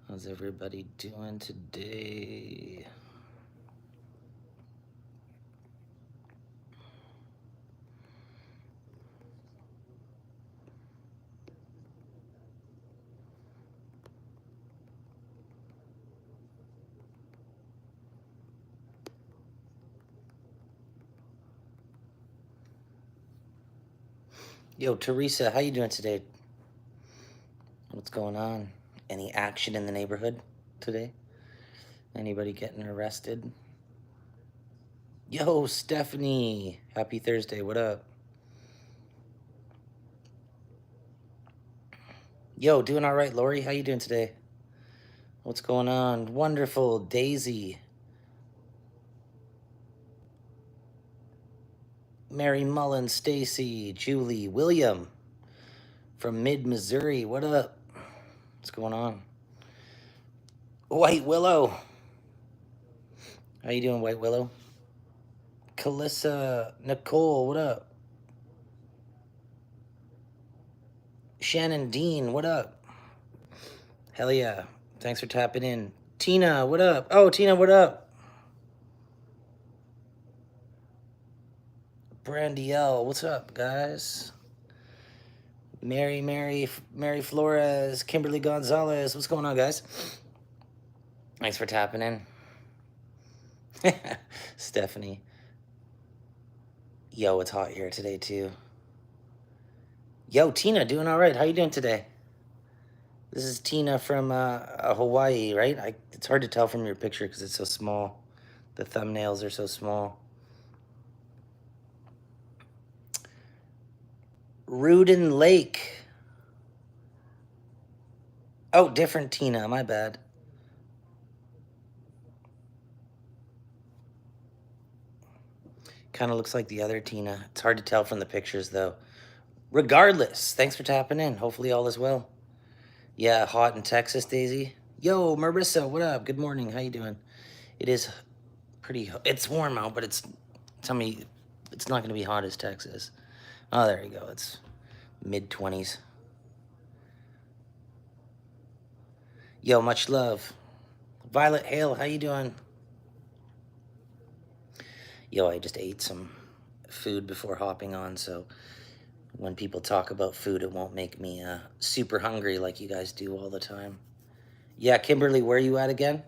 How's everybody doing today? Yo, Teresa, how you doing today? What's going on? Any action in the neighborhood today? Anybody getting arrested? Yo, Stephanie, happy Thursday. What up? Yo, doing all right, Lori. How you doing today? What's going on? Wonderful, Daisy, Mary Mullen, Stacy, Julie, William from Mid Missouri. What up? What's going on? White Willow. How you doing, White Willow? Calissa, Nicole, what up? Shannon Dean, what up? Hell yeah. Thanks for tapping in. Tina, what up? Oh, Tina, what up? Brandy L, what's up, guys? Mary Flores, Kimberly Gonzalez, what's going on, guys? Thanks for tapping in. Stephanie. Yo, it's hot here today, too. Yo, Tina, doing all right. How you doing today? This is Tina from Hawaii, right? It's hard to tell from your picture because it's so small. The thumbnails are so small. Rudin Lake. Oh, different Tina, my bad. Kind of looks like the other Tina. It's hard to tell from the pictures, though. Regardless, thanks for tapping in. Hopefully all is well. Yeah, hot in Texas, Daisy. Yo, Marissa, what up? Good morning. How you doing? It is pretty. It's warm out, but tell me, it's not going to be hot as Texas. Oh, there you go. It's mid-20s. Yo, much love. Violet Hale, how you doing? Yo, I just ate some food before hopping on, so when people talk about food, it won't make me super hungry like you guys do all the time. Yeah, Kimberly, where are you at again?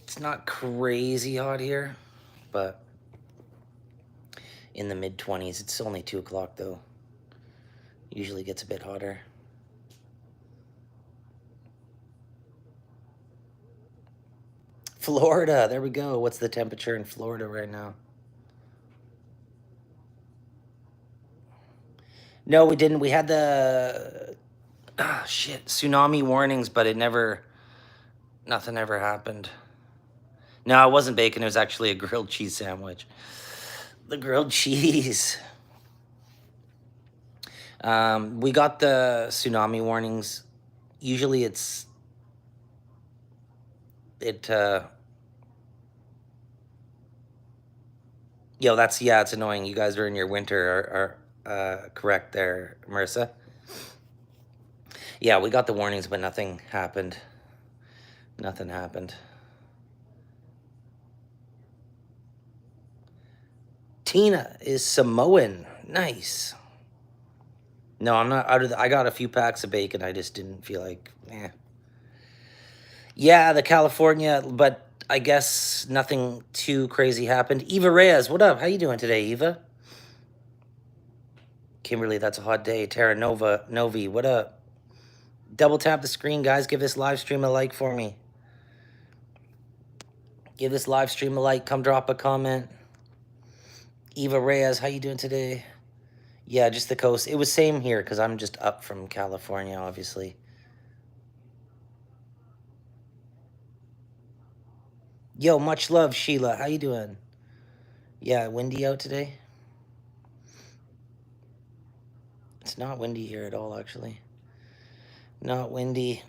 It's not crazy hot here, but in the mid-20s. It's only 2 o'clock, though. Usually gets a bit hotter. Florida, there we go. What's the temperature in Florida right now? No, we didn't. We had the tsunami warnings, but nothing ever happened. No, it wasn't bacon. It was actually a grilled cheese sandwich. The grilled cheese. We got the tsunami warnings. Usually it's annoying. You guys are in your winter are correct there, Marissa. Yeah, we got the warnings, but nothing happened. Nothing happened. Tina is Samoan. Nice. No, I'm not out of I got a few packs of bacon. I just didn't feel like, Yeah, the California, but I guess nothing too crazy happened. Eva Reyes, what up? How you doing today, Eva? Kimberly, that's a hot day. Terra Novi, what up? Double tap the screen, guys. Give this live stream a like for me. Give this live stream a like. Come drop a comment. Eva Reyes, how you doing today? Yeah, just the coast. It was same here because I'm just up from California, obviously. Yo, much love, Sheila. How you doing? Yeah, windy out today? It's not windy here at all, actually. Not windy.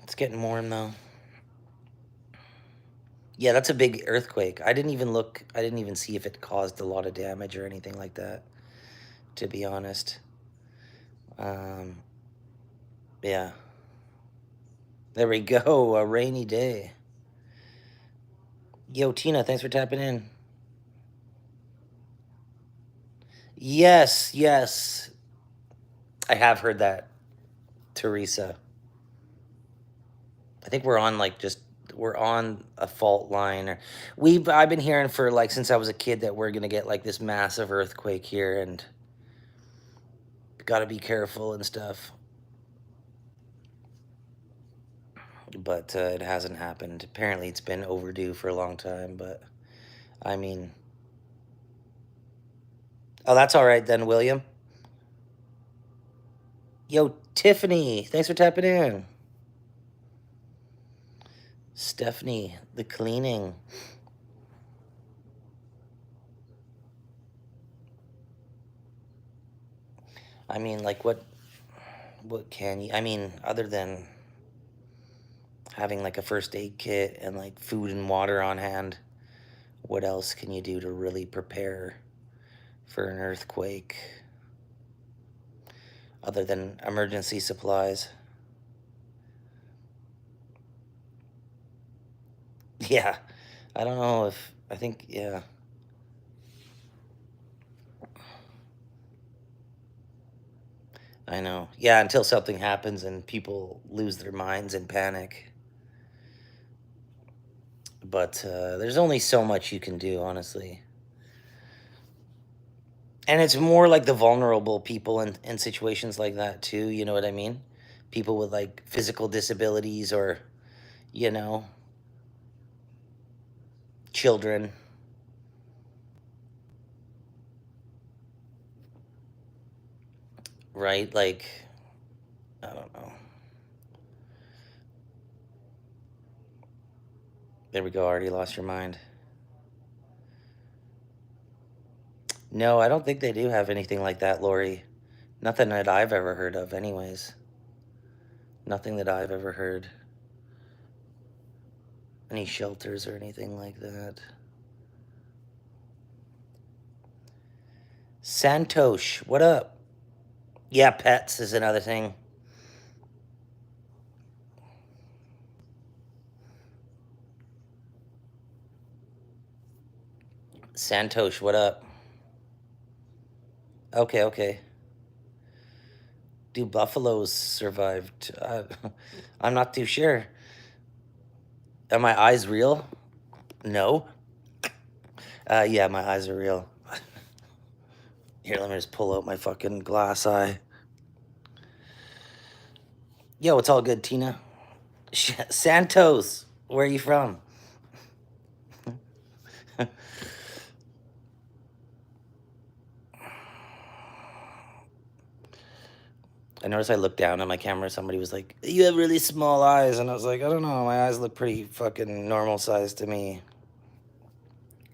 It's getting warm, though. Yeah, that's a big earthquake. I didn't even look. I didn't even see if it caused a lot of damage or anything like that, to be honest. Yeah. There we go. A rainy day. Yo, Tina, thanks for tapping in. Yes, yes. I have heard that, Teresa. I think we're on like just we're on a fault line or I've been hearing for like since I was a kid that we're gonna get like this massive earthquake here and gotta be careful and stuff. But it hasn't happened. Apparently it's been overdue for a long time, but I mean, oh, that's all right then, William. Yo, Tiffany, thanks for tapping in. Stephanie, the cleaning. I mean, like what can you I mean, other than having like a first aid kit and like food and water on hand, what else can you do to really prepare for an earthquake other than emergency supplies? Yeah. I don't know if I think yeah. I know. Yeah, until something happens and people lose their minds and panic. But there's only so much you can do, honestly. And it's more like the vulnerable people in situations like that, too. You know what I mean? People with like physical disabilities or, you know, children, right? Like, I don't know. There we go. Already lost your mind. No, I don't think they do have anything like that, Lori. Nothing that I've ever heard of, anyways. Nothing that I've ever heard. Any shelters or anything like that. Santosh, what up? Yeah, pets is another thing. Santosh, what up? Okay, okay. Do buffaloes survive? I'm not too sure. Are my eyes real? No. Yeah, my eyes are real. Here, let me just pull out my fucking glass eye. Yo, it's all good, Tina. Santos, where are you from? I noticed I looked down at my camera. Somebody was like, "You have really small eyes," and I was like, "I don't know. My eyes look pretty fucking normal size to me."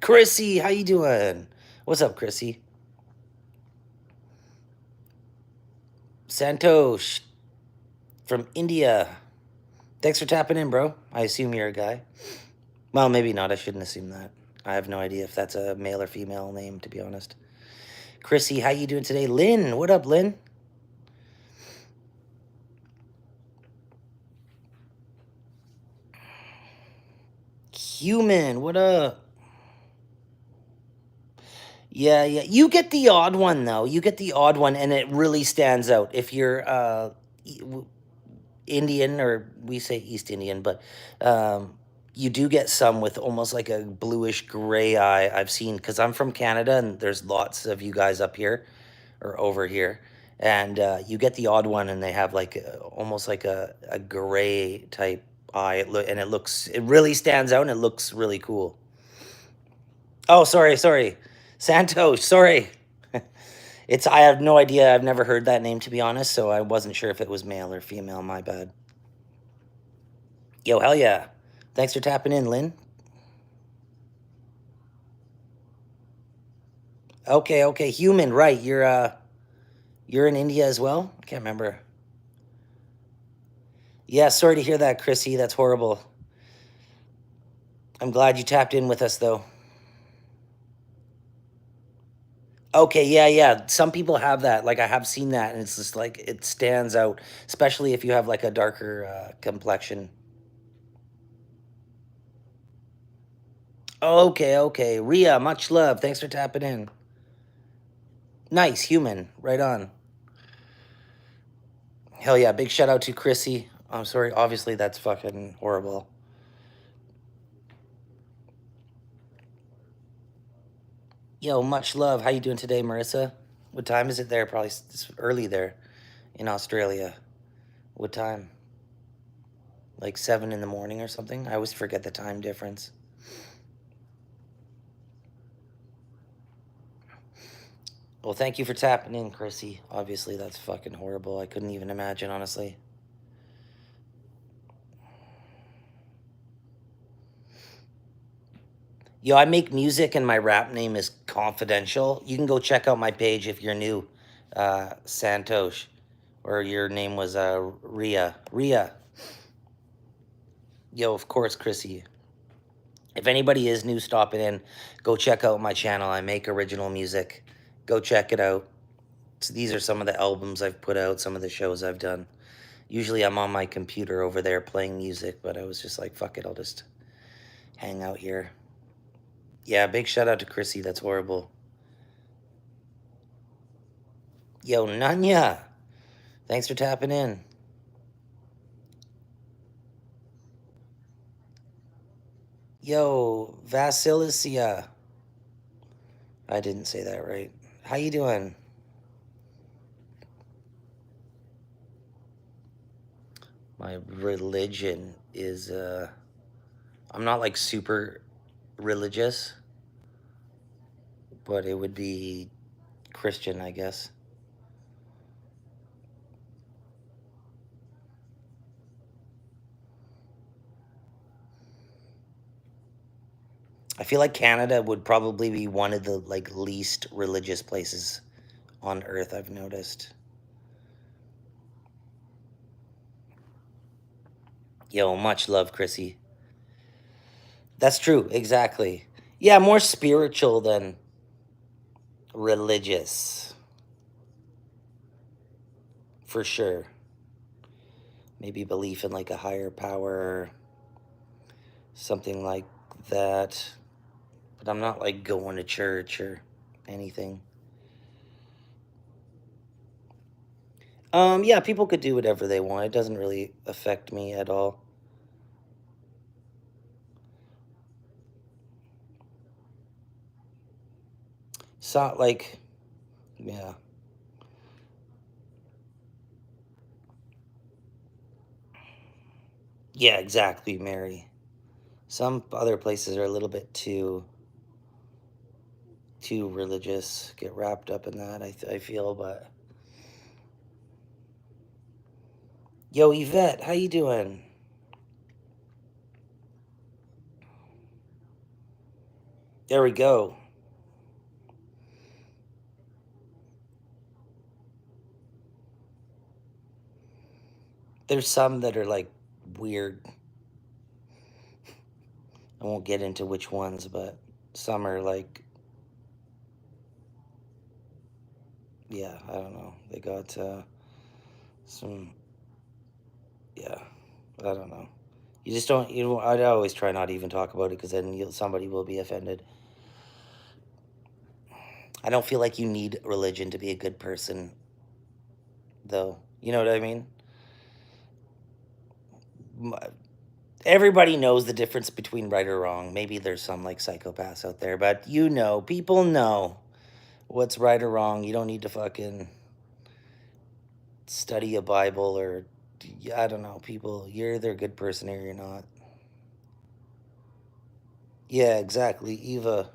Chrissy, how you doing? What's up, Chrissy? Santosh from India. Thanks for tapping in, bro. I assume you're a guy. Well, maybe not. I shouldn't assume that. I have no idea if that's a male or female name, to be honest. Chrissy, how you doing today? Lynn, what up, Lynn? Human, what up? Yeah, yeah. You get the odd one though. You get the odd one, and it really stands out. If you're Indian, or we say East Indian, but you do get some with almost like a bluish gray eye. I've seen because I'm from Canada, and there's lots of you guys up here or over here, and you get the odd one, and they have like almost like a gray type eye. It really stands out, and it looks really cool. Oh, sorry, sorry. Santos, sorry. I have no idea. I've never heard that name, to be honest, so I wasn't sure if it was male or female. My bad. Yo, hell yeah. Thanks for tapping in, Lynn. Okay, okay. Human, right. You're in India as well? I can't remember. Yeah, sorry to hear that, Chrissy. That's horrible. I'm glad you tapped in with us though. Okay, yeah, yeah. Some people have that. Like I have seen that, and it's just like it stands out, especially if you have like a darker complexion. Okay, okay. Ria, much love. Thanks for tapping in. Nice, human. Right on. Hell yeah. Big shout out to Chrissy. I'm sorry. Obviously, that's fucking horrible. Yo, much love. How you doing today, Marissa? What time is it there? Probably it's early there in Australia. What time? Like 7 in the morning or something? I always forget the time difference. Well, thank you for tapping in, Chrissy. Obviously, that's fucking horrible. I couldn't even imagine, honestly. Yo, I make music and my rap name is Confidential. You can go check out my page if you're new, Santosh, or your name was Ria. Ria. Yo, of course, Chrissy. If anybody is new stopping in, go check out my channel. I make original music. Go check it out. So these are some of the albums I've put out, some of the shows I've done. Usually I'm on my computer over there playing music, but I was just like, fuck it, I'll just hang out here. Yeah, big shout out to Chrissy. That's horrible. Yo, Nanya. Thanks for tapping in. Yo, Vasilisia. I didn't say that right. How you doing? My religion is I'm not like super religious, but it would be Christian, I guess. I feel like Canada would probably be one of the like least religious places on earth, I've noticed. Yo, much love, Chrissy. That's true, exactly. Yeah, more spiritual than religious, for sure. Maybe belief in like a higher power, something like that. But I'm not like going to church or anything. Yeah, people could do whatever they want. It doesn't really affect me at all. It's not like, yeah. Yeah, exactly, Mary. Some other places are a little bit too religious, get wrapped up in that, I feel, but yo, Yvette, how you doing? There we go. There's some that are like weird. I won't get into which ones, but some are like, yeah, I don't know. They got some, yeah, I don't know. You just don't, you know, I always try not to even talk about it because then somebody will be offended. I don't feel like you need religion to be a good person, though. You know what I mean? M- Everybody knows the difference between right or wrong. Maybe there's some like psychopaths out there, but you know, people know what's right or wrong. You don't need to fucking study a Bible or I don't know, people. You're either a good person or you're not. Yeah, exactly, Eva.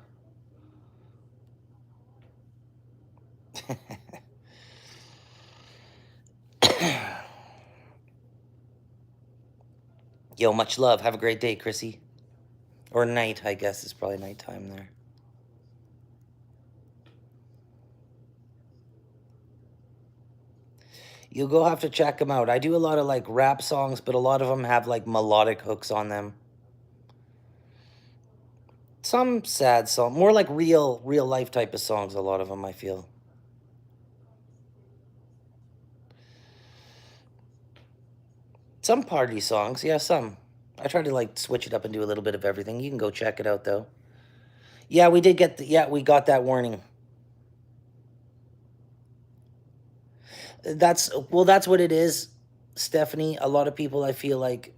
Yo, much love. Have a great day, Chrissy. Or night, I guess. It's probably nighttime there. You'll go have to check them out. I do a lot of like rap songs, but a lot of them have like melodic hooks on them. Some sad song, more like real life type of songs. A lot of them, I feel. Some party songs, yeah, some. I try to like switch it up and do a little bit of everything. You can go check it out though. Yeah, we did get yeah, we got that warning. That's well, that's what it is, Stephanie. A lot of people, I feel like,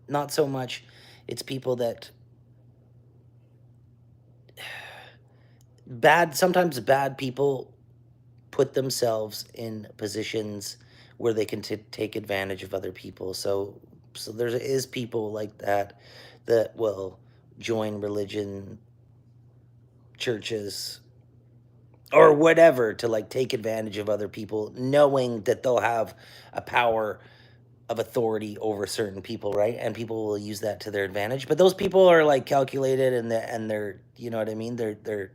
not so much. It's people that sometimes bad people put themselves in positions where they can take advantage of other people. So there is people like that that will join religion, churches, or whatever to like take advantage of other people, knowing that they'll have a power of authority over certain people, right? And people will use that to their advantage. But those people are like calculated, and they're, you know what I mean? They're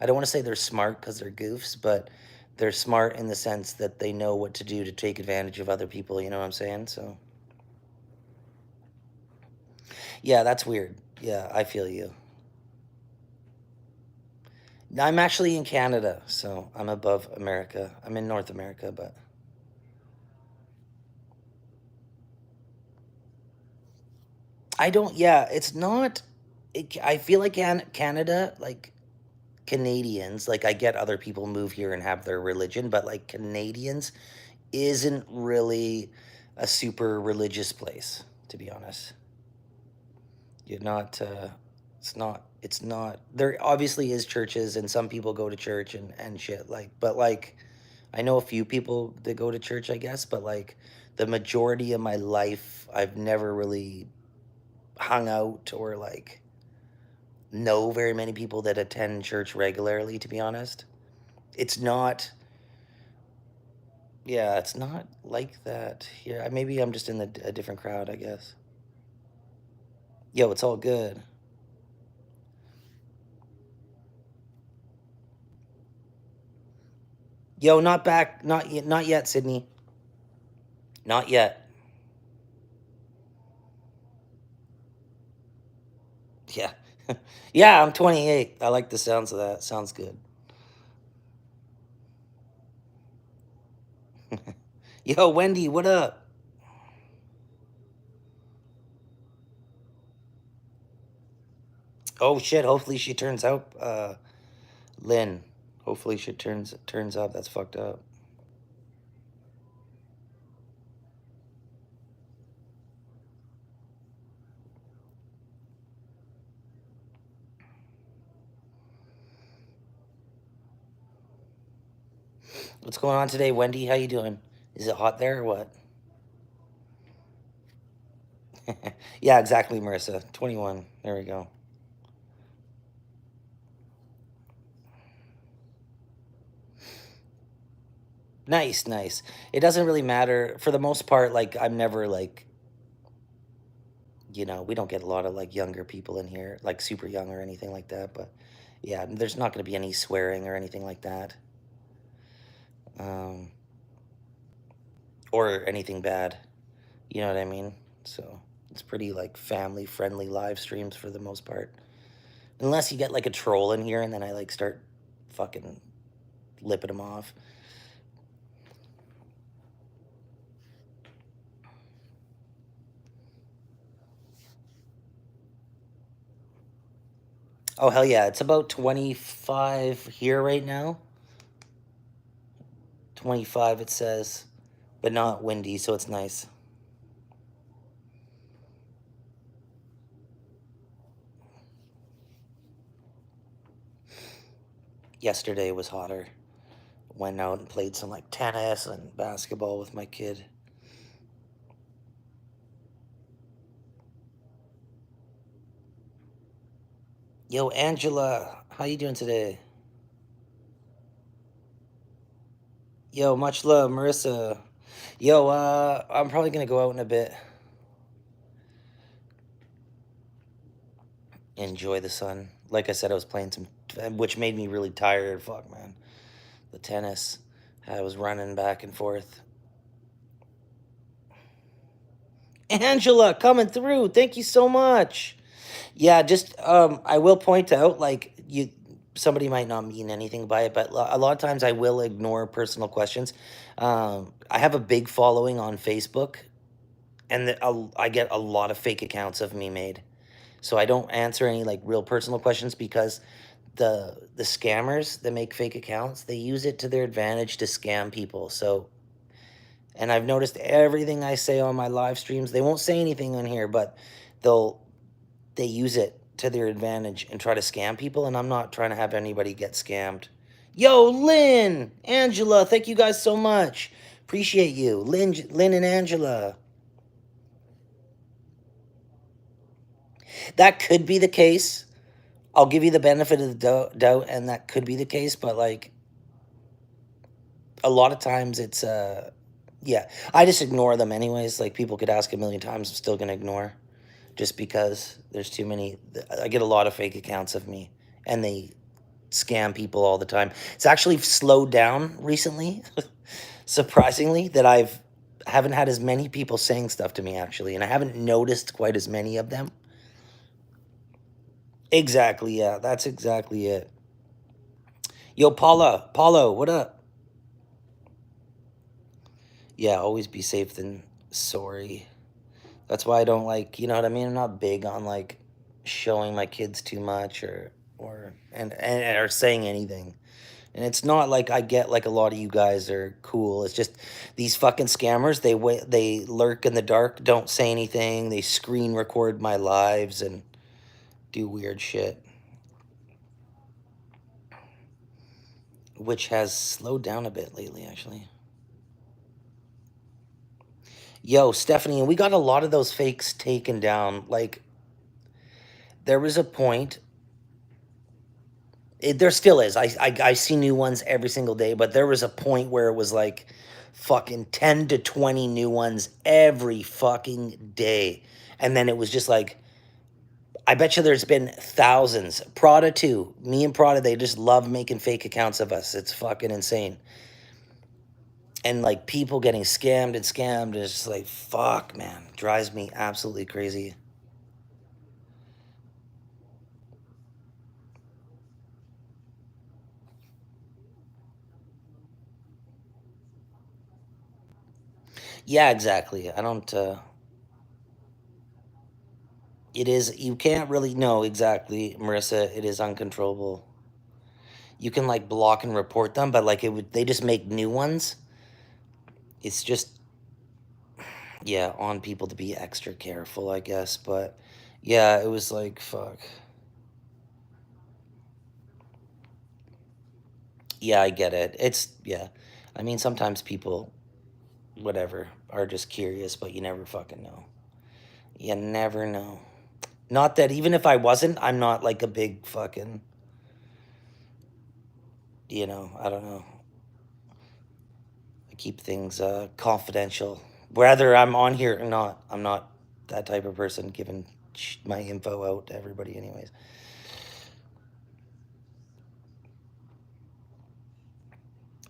I don't want to say they're smart because they're goofs, but they're smart in the sense that they know what to do to take advantage of other people, you know what I'm saying? So, yeah, that's weird. Yeah, I feel you. I'm actually in Canada, so I'm above America. I'm in North America, but I don't, yeah, it's not, I feel like Canada, like Canadians, like I get other people move here and have their religion, but like Canadians isn't really a super religious place, to be honest. You're not, it's not, there obviously is churches and some people go to church and shit, like, but like, I know a few people that go to church, I guess, but like the majority of my life, I've never really hung out or like know very many people that attend church regularly, to be honest. It's not, yeah, it's not like that here. Maybe I'm just in a different crowd, I guess. Yo, it's all good. Yo, not back, not yet, Sydney. Not yet. Yeah. Yeah, I'm 28. I like the sounds of that. Sounds good. Yo, Wendy, what up? Oh shit, hopefully she turns out, Lynn. Hopefully she turns up. That's fucked up. What's going on today, Wendy? How you doing? Is it hot there or what? Yeah, exactly, Marissa. 21. There we go. Nice, nice. It doesn't really matter for the most part. Like, I'm never like, we don't get a lot of like younger people in here, like super young or anything like that. But yeah, there's not going to be any swearing or anything like that, um, or anything bad. You know what I mean? So it's pretty like family friendly live streams for the most part. Unless you get like a troll in here and then I like start fucking lipping them off. Oh, hell yeah. It's about 25 here right now. 25, it says, but not windy, so it's nice. Yesterday was hotter. Went out and played some like tennis and basketball with my kid. Yo, Angela, how you doing today? Yo, much love, Marissa. Yo, I'm probably gonna go out in a bit. Enjoy the sun. Like I said, I was playing some, which made me really tired. Fuck, man. The tennis. I was running back and forth. Angela, coming through. Thank you so much. Yeah, just I will point out, like, somebody might not mean anything by it, but a lot of times I will ignore personal questions. I have a big following on Facebook, and I get a lot of fake accounts of me made. So I don't answer any like real personal questions because the scammers that make fake accounts, they use it to their advantage to scam people. So, and I've noticed everything I say on my live streams, they won't say anything on here, but they'll they use it to their advantage and try to scam people, and I'm not trying to have anybody get scammed. Yo, Lynn, Angela, thank you guys so much. Appreciate you. Lynn and Angela. That could be the case. I'll give you the benefit of the doubt, and that could be the case, but like a lot of times it's yeah, I just ignore them anyways. Like people could ask a million times, I'm still gonna ignore, just because there's too many. I get a lot of fake accounts of me, and they scam people all the time. It's actually slowed down recently, surprisingly, that haven't had as many people saying stuff to me actually, and I haven't noticed quite as many of them. Exactly, yeah, that's exactly it. Yo, Paulo, what up? Yeah, always be safe than sorry. That's why I don't like, you know what I mean? I'm not big on like showing my kids too much or or saying anything. And it's not like I get like a lot of you guys are cool. It's just these fucking scammers, they lurk in the dark, don't say anything. They screen record my lives and do weird shit, which has slowed down a bit lately actually. Yo, Stephanie, and we got a lot of those fakes taken down. Like there was a point. There still is. I see new ones every single day, but there was a point where it was like fucking 10 to 20 new ones every fucking day. And then it was just like, I bet you there's been thousands. Prada too. Me and Prada, they just love making fake accounts of us. It's fucking insane. And like people getting scammed is just like, fuck, man. Drives me absolutely crazy. Yeah, exactly. I don't, it is, you can't really know exactly, Marissa. It is uncontrollable. You can like block and report them, but like they just make new ones. It's just, yeah, on people to be extra careful, I guess. But yeah, it was like, fuck. Yeah, I get it. It's, yeah. I mean, sometimes people, whatever, are just curious, but you never fucking know. You never know. Not that even if I wasn't, I'm not like a big fucking, I don't know. I keep things confidential. Whether I'm on here or not, I'm not that type of person giving my info out to everybody, anyways.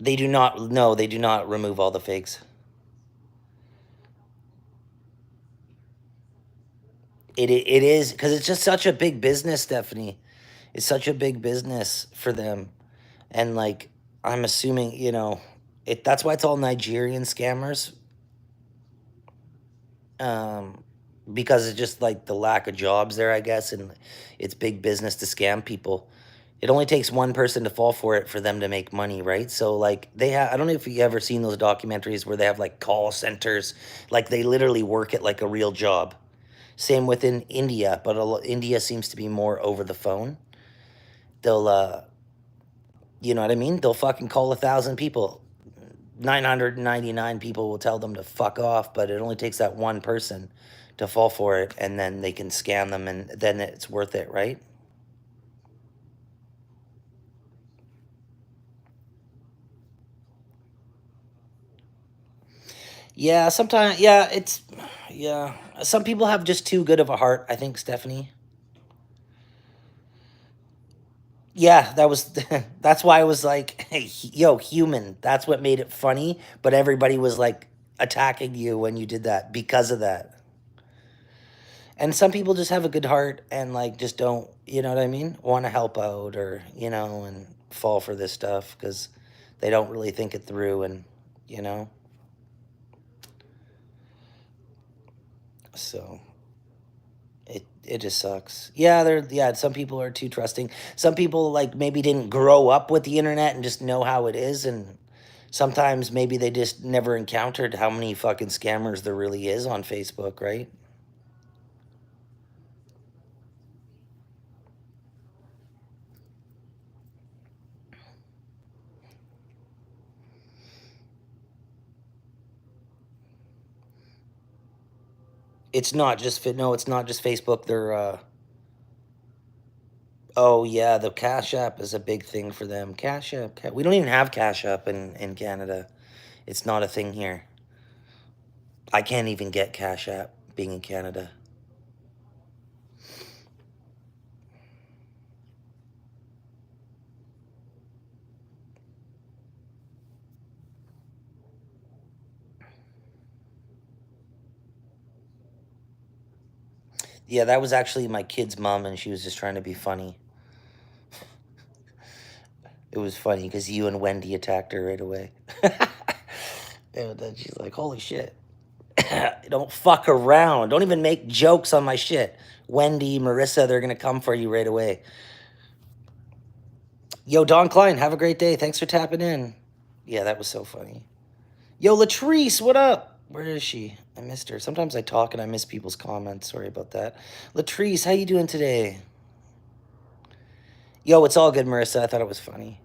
They do not, no, they do not remove all the fakes. It is because it's just such a big business, Stephanie. It's such a big business for them, and like I'm assuming, that's why it's all Nigerian scammers, um, because it's just like the lack of jobs there, I guess, and it's big business to scam people. It only takes one person to fall for it for them to make money, right? So like they have, I don't know if you ever seen those documentaries where they have like call centers, like they literally work it like a real job. Same within India, but India seems to be more over the phone. They'll, you know what I mean? They'll fucking call 1,000 people. 999 people will tell them to fuck off, but it only takes that one person to fall for it, and then they can scam them, and then it's worth it, right? Yeah, sometimes, yeah, yeah. Some people have just too good of a heart, I think, Stephanie. Yeah, that was that's why I was like, hey, yo, human. That's what made it funny, but everybody was like attacking you when you did that because of that. And some people just have a good heart and like just don't, you know what I mean, want to help out or, and fall for this stuff because they don't really think it through and, you know, so it just sucks. Yeah, some people are too trusting. Some people like maybe didn't grow up with the internet and just know how it is, and sometimes maybe they just never encountered how many fucking scammers there really is on Facebook, right? It's not just no, it's not just Facebook. They're oh yeah, the Cash App is a big thing for them. Cash App, we don't even have Cash App in Canada. It's not a thing here. I can't even get Cash App being in Canada. Yeah, that was actually my kid's mom, and she was just trying to be funny. It was funny because you and Wendy attacked her right away. And then she's like, holy shit. Don't fuck around. Don't even make jokes on my shit. Wendy, Marissa, they're going to come for you right away. Yo, Don Klein, have a great day. Thanks for tapping in. Yeah, that was so funny. Yo, Latrice, what up? Where is she? I missed her. Sometimes I talk and I miss people's comments. Sorry about that. Latrice, how you doing today? Yo, it's all good, Marissa. I thought it was funny.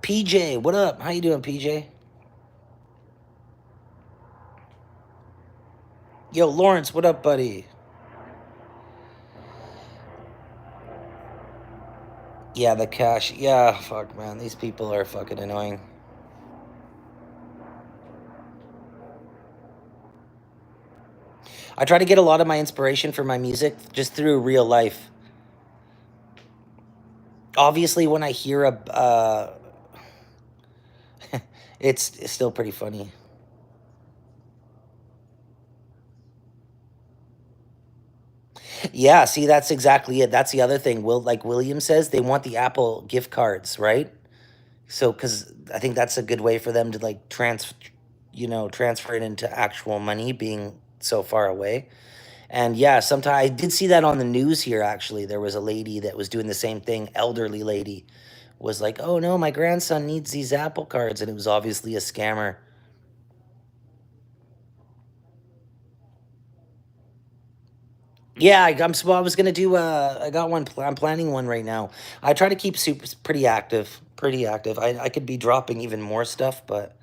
PJ, what up? How you doing, PJ? Yo, Lawrence, what up, buddy? Yeah, the cash. Yeah, fuck, man. These people are fucking annoying. I try to get a lot of my inspiration for my music just through real life. Obviously, when I hear it's still pretty funny. Yeah, see, that's exactly it. That's the other thing. Like William says, they want the Apple gift cards, right? So, because I think that's a good way for them to like transfer it into actual money, being so far away. And yeah, sometimes I did see that on the news here. Actually, there was a lady that was doing the same thing. Elderly lady was like, "Oh no, my grandson needs these Apple cards," and it was obviously a scammer. Yeah, I was gonna do. I got one. I'm planning one right now. I try to keep super pretty active. Pretty active. I could be dropping even more stuff, but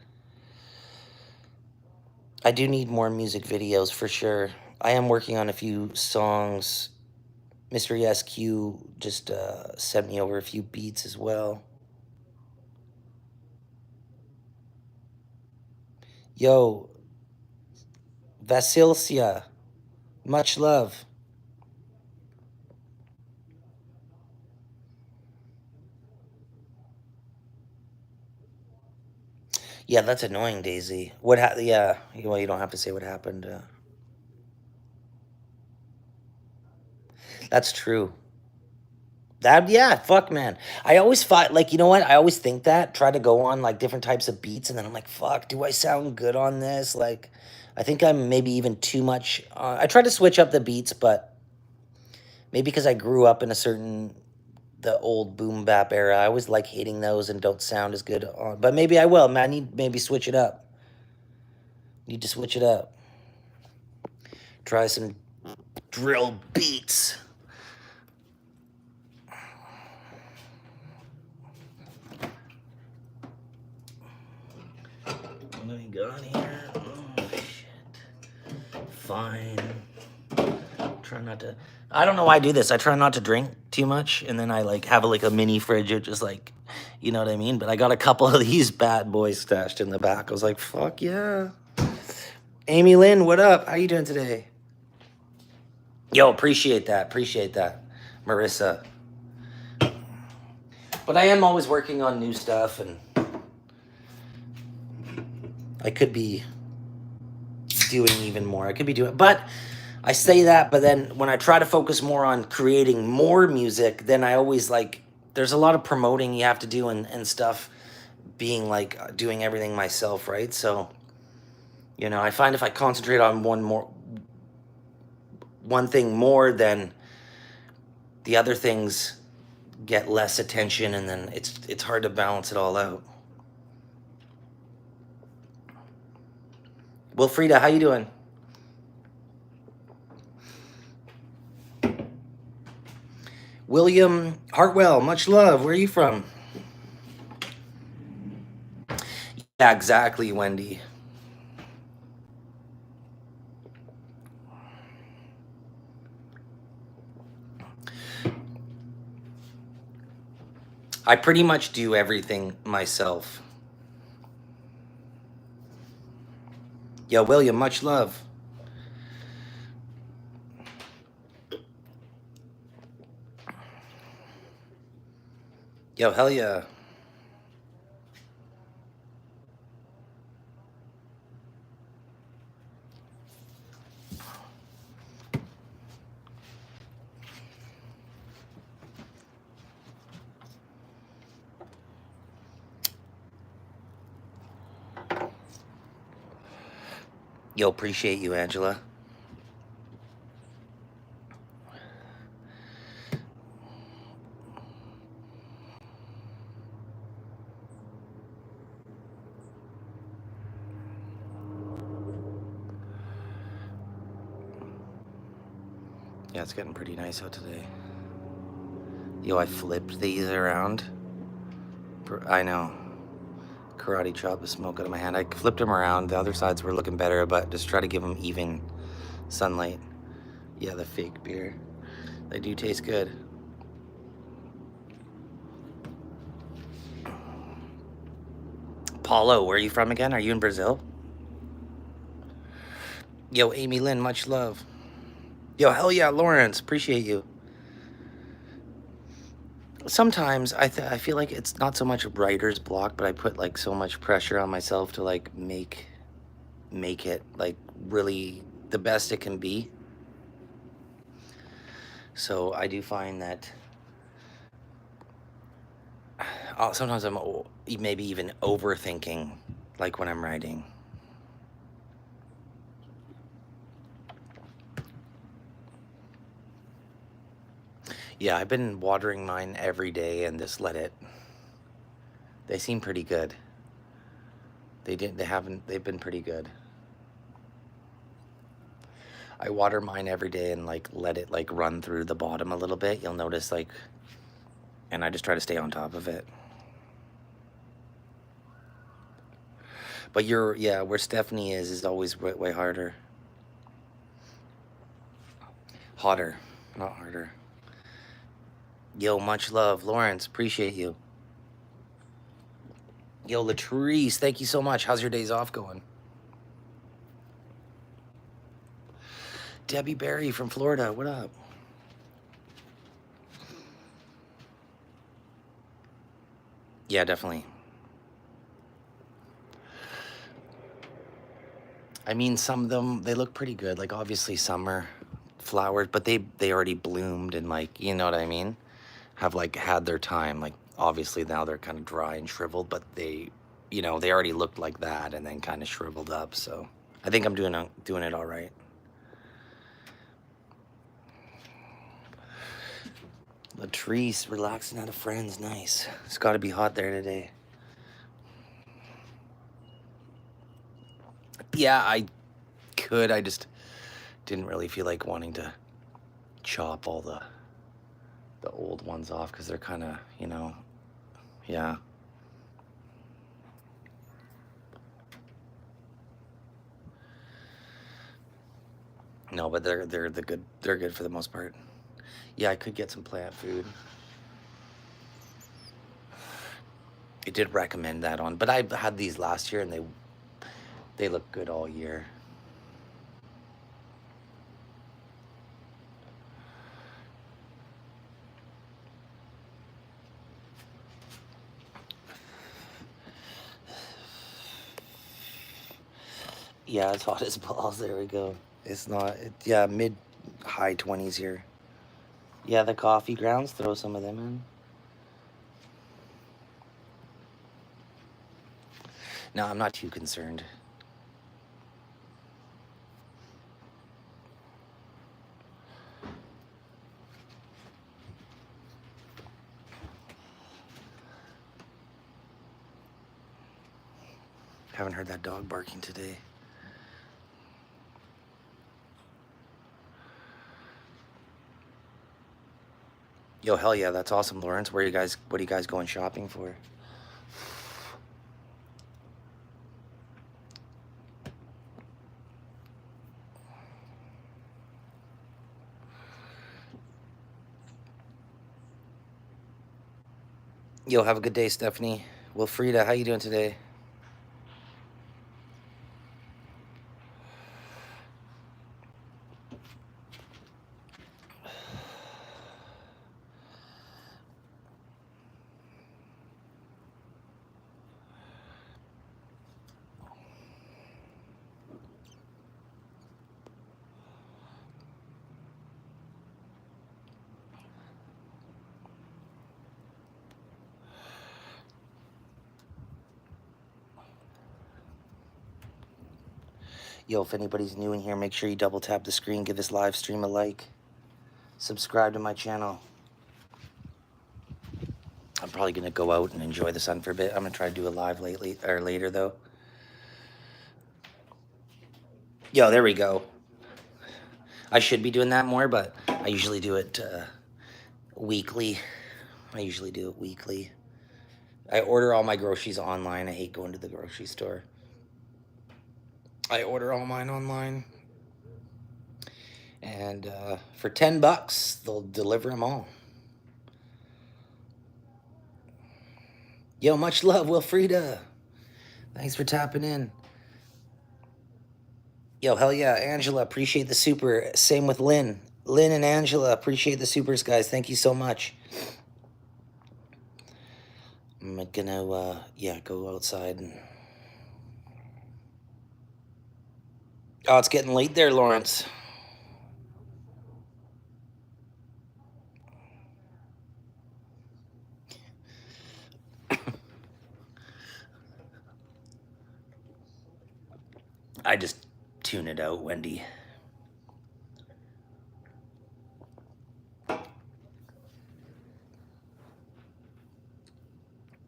I do need more music videos for sure. I am working on a few songs. Mr. SQ just sent me over a few beats as well. Yo, Vasilcia, much love. Yeah, that's annoying, Daisy. Yeah, well, you don't have to say what happened. That's true. Yeah, fuck, man. I always thought, like, you know what? I always think that, try to go on like different types of beats, and then I'm like, fuck, do I sound good on this? Like, I think I'm maybe even too much. I try to switch up the beats, but maybe because I grew up in the old boom bap era, I always like hating those and don't sound as good on. But maybe I will, man. I need maybe switch it up. Need to switch it up. Try some drill beats. What do we got here? Oh, shit. Fine. Try not to. I don't know why I do this. I try not to drink too much, and then I like have like a mini fridge of just like, you know what I mean. But I got a couple of these bad boys stashed in the back. I was like, fuck yeah. Amy Lynn, what up? How you doing today? Yo, appreciate that. Appreciate that, Marissa. But I am always working on new stuff, and I could be doing even more. I could be doing, but I say that, but then when I try to focus more on creating more music, then I always like, there's a lot of promoting you have to do and stuff, being like doing everything myself, right? So, I find if I concentrate on one thing more, then the other things get less attention, and then it's hard to balance it all out. Wilfrida, how you doing? William Hartwell, much love. Where are you from? Yeah, exactly, Wendy. I pretty much do everything myself. Yo, William, much love. Yo, hell yeah. Yo, appreciate you, Angela. Yeah, it's getting pretty nice out today. Yo, I flipped these around. I know. Karate chop the smoke out of my hand. I flipped them around. The other sides were looking better, but just try to give them even sunlight. Yeah, the fake beer. They do taste good. Paulo, where are you from again? Are you in Brazil? Yo, Amy Lynn, much love. Yo, hell yeah, Lawrence, appreciate you. Sometimes I feel like it's not so much a writer's block, but I put like so much pressure on myself to like make it like really the best it can be. So I do find that sometimes I'm maybe even overthinking, like when I'm writing. Yeah, I've been watering mine every day and just let it. They seem pretty good. They've been pretty good. I water mine every day and like let it like run through the bottom a little bit. You'll notice like, and I just try to stay on top of it. But yeah, where Stephanie is always way harder. Hotter, not harder. Yo, much love. Lawrence, appreciate you. Yo, Latrice, thank you so much. How's your days off going? Debbie Berry from Florida, what up? Yeah, definitely. I mean, some of them, they look pretty good. Like, obviously, summer flowers, but they already bloomed and, like, you know what I mean? Have, like, had their time. Like, obviously, now they're kind of dry and shriveled, but they already looked like that and then kind of shriveled up. So I think I'm doing it all right. Latrice, relaxing out of friends. Nice. It's got to be hot there today. Yeah, I could. I just didn't really feel like wanting to chop all the old ones off because they're kind of, yeah. No, but they're good for the most part. Yeah, I could get some plant food. I did recommend that on, but I had these last year and they look good all year. Yeah, it's hot as balls. There we go. It's not. Yeah, mid high 20s here. Yeah, the coffee grounds. Throw some of them in. No, I'm not too concerned. Haven't heard that dog barking today. Yo, hell yeah, that's awesome, Lawrence. Where you guys? What are you guys going shopping for? Yo, have a good day, Stephanie. Wilfrida, how you doing today? Yo, if anybody's new in here, make sure you double tap the screen, give this live stream a like, subscribe to my channel. I'm probably gonna go out and enjoy the sun for a bit. I'm gonna try to do a live lately or later though. Yo, there we go. I should be doing that more, but I usually do it weekly. I usually do it weekly. I order all my groceries online. I hate going to the grocery store. I order all mine online. And for $10, they'll deliver them all. Yo, much love, Wilfrida. Thanks for tapping in. Yo, hell yeah, Angela, appreciate the super. Same with Lynn. Lynn and Angela, appreciate the supers, guys. Thank you so much. I'm gonna, yeah, go outside and. Oh, it's getting late there, Lawrence. I just tune it out, Wendy.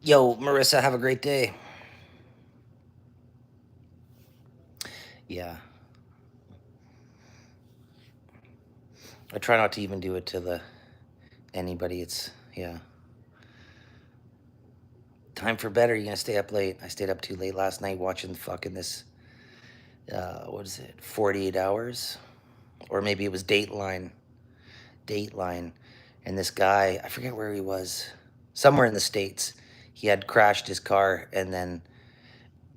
Yo, Marissa, have a great day. Yeah. I try not to even do it to the anybody. It's yeah. Time for better. You're gonna stay up late. I stayed up too late last night watching fucking this. What is it? 48 hours, or maybe it was Dateline. Dateline, and this guy, I forget where he was, somewhere in the States. He had crashed his car, and then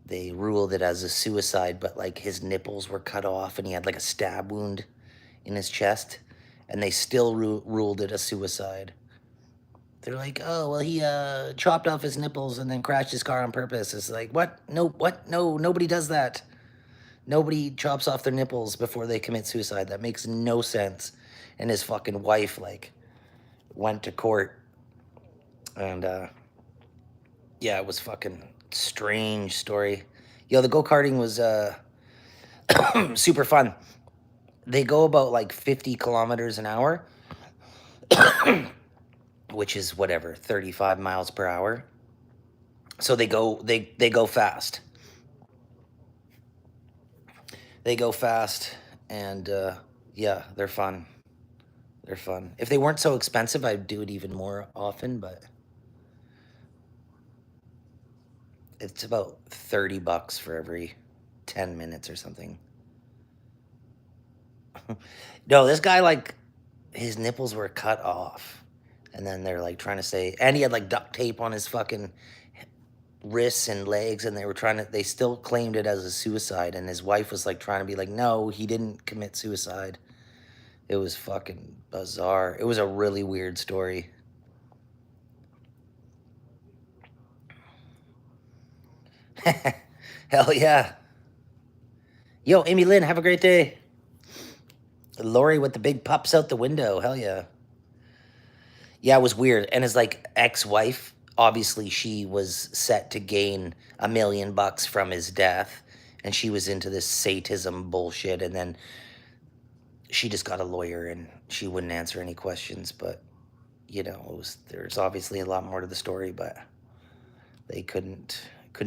they ruled it as a suicide, but like his nipples were cut off, and he had like a stab wound in his chest, and they still ruled it a suicide. They're like, oh, well, he chopped off his nipples and then crashed his car on purpose. It's like, what? No, what? No, nobody does that. Nobody chops off their nipples before they commit suicide. That makes no sense. And his fucking wife, like, went to court. And, yeah, it was fucking strange story. Yo, the go-karting was super fun. They go about, like, 50 kilometers an hour, which is whatever, 35 miles per hour. So they go fast. They go fast, and yeah, they're fun. They're fun. If they weren't so expensive, I'd do it even more often, but it's about $30 for every 10 minutes or something. No, this guy, like, his nipples were cut off. And then they're like trying to say, and he had like duct tape on his fucking wrists and legs, and they still claimed it as a suicide. And his wife was like trying to be like, no, he didn't commit suicide. It was fucking bizarre. It was a really weird story. Hell yeah. Yo, Amy Lynn, have a great day. Lori with the big pups out the window. Hell yeah. Yeah, it was weird. And his like ex-wife, obviously she was set to gain $1 million from his death. And she was into this sadism bullshit. And then she just got a lawyer and she wouldn't answer any questions. But, you know, there's obviously a lot more to the story, but they couldn't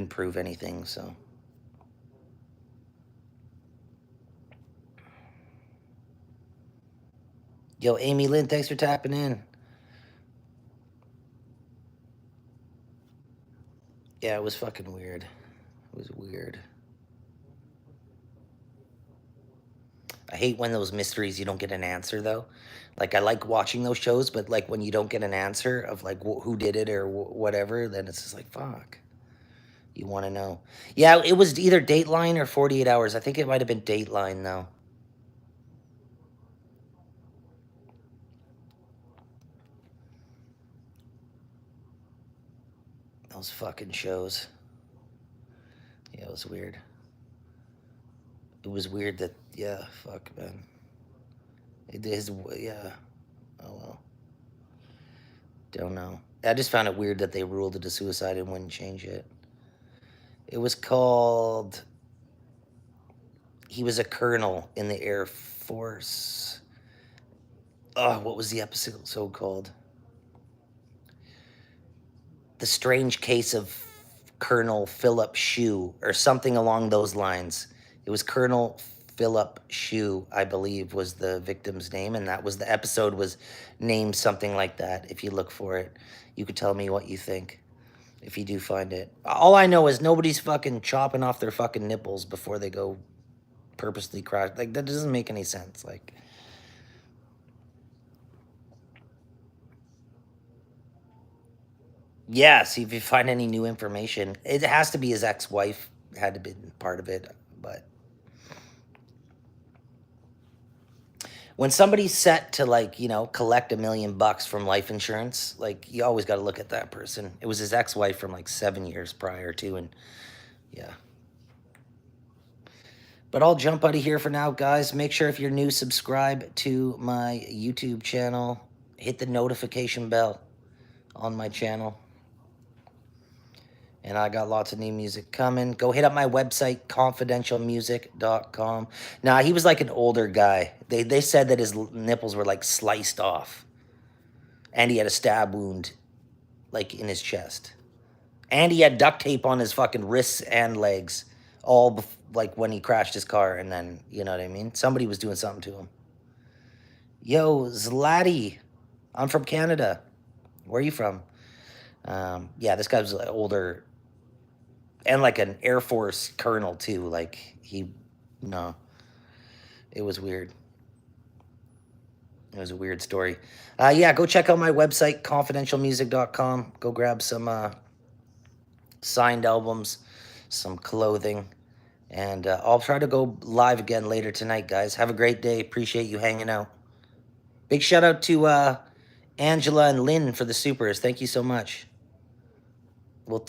prove anything, so. Yo, Amy Lynn, thanks for tapping in. Yeah, it was fucking weird. It was weird. I hate when those mysteries you don't get an answer though. Like I like watching those shows, but like when you don't get an answer of like who did it or whatever, then it's just like fuck. You want to know? Yeah, it was either Dateline or 48 Hours. I think it might have been Dateline though. Those fucking shows. Yeah, it was weird. It was weird that yeah, fuck man. It is yeah. Oh well. Don't know. I just found it weird that they ruled it a suicide and wouldn't change it. It was called. He was a colonel in the Air Force. Oh, what was the episode so called? The Strange Case of Colonel Philip Shue, or something along those lines. It was Colonel Philip Shue, I believe, was the victim's name, and that was the episode was named something like that. If you look for it, you could tell me what you think if you do find it. All I know is nobody's fucking chopping off their fucking nipples before they go purposely crash. Like that doesn't make any sense. Like. Yeah, see if you find any new information. It has to be his ex-wife had to be part of it, but when somebody's set to like, you know, collect $1 million from life insurance, like you always got to look at that person. It was his ex-wife from like 7 years prior to, and yeah. But I'll jump out of here for now, guys. Make sure if you're new, subscribe to my YouTube channel. Hit the notification bell on my channel. And I got lots of new music coming. Go hit up my website, confidentialmusic.com. Now, he was like an older guy. They said that his nipples were like sliced off. And he had a stab wound like in his chest. And he had duct tape on his fucking wrists and legs. All like when he crashed his car. And then, you know what I mean? Somebody was doing something to him. Yo, Zlatty. I'm from Canada. Where are you from? Yeah, this guy was older. And like an Air Force colonel too. Like no, it was weird. It was a weird story. Yeah, go check out my website, confidentialmusic.com. Go grab some signed albums, some clothing, and I'll try to go live again later tonight, guys. Have a great day. Appreciate you hanging out. Big shout out to Angela and Lynn for the supers. Thank you so much. We'll